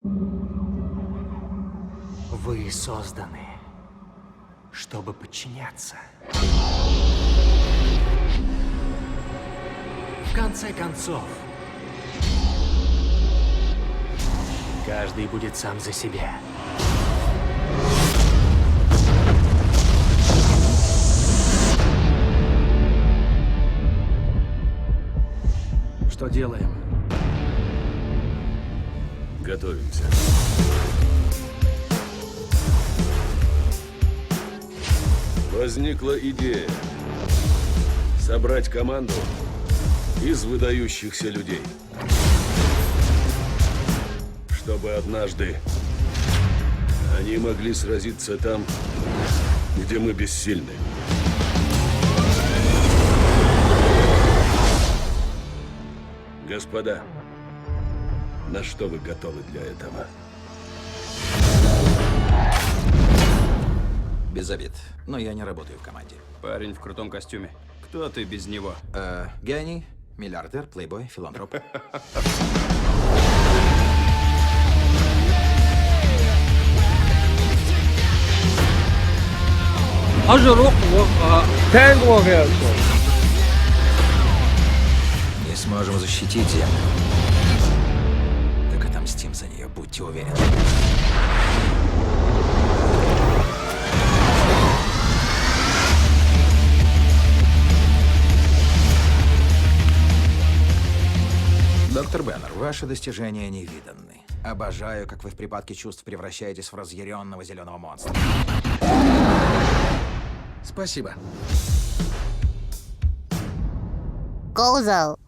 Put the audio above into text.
Вы созданы, чтобы подчиняться. В конце концов, каждый будет сам за себя. Что делаем? Готовимся. Возникла идея собрать команду из выдающихся людей, чтобы однажды они могли сразиться там, где мы бессильны. Господа, на что вы готовы для этого? Без обид, но я не работаю в команде. Парень в крутом костюме. Кто ты без него? Гений, миллиардер, плейбой, филантроп. Не сможем защитить землю. Так отомстим за нее, будьте уверены. Доктор Беннер, ваши достижения невиданны. Обожаю, как вы в припадке чувств превращаетесь в разъяренного зеленого монстра. Спасибо. Козел.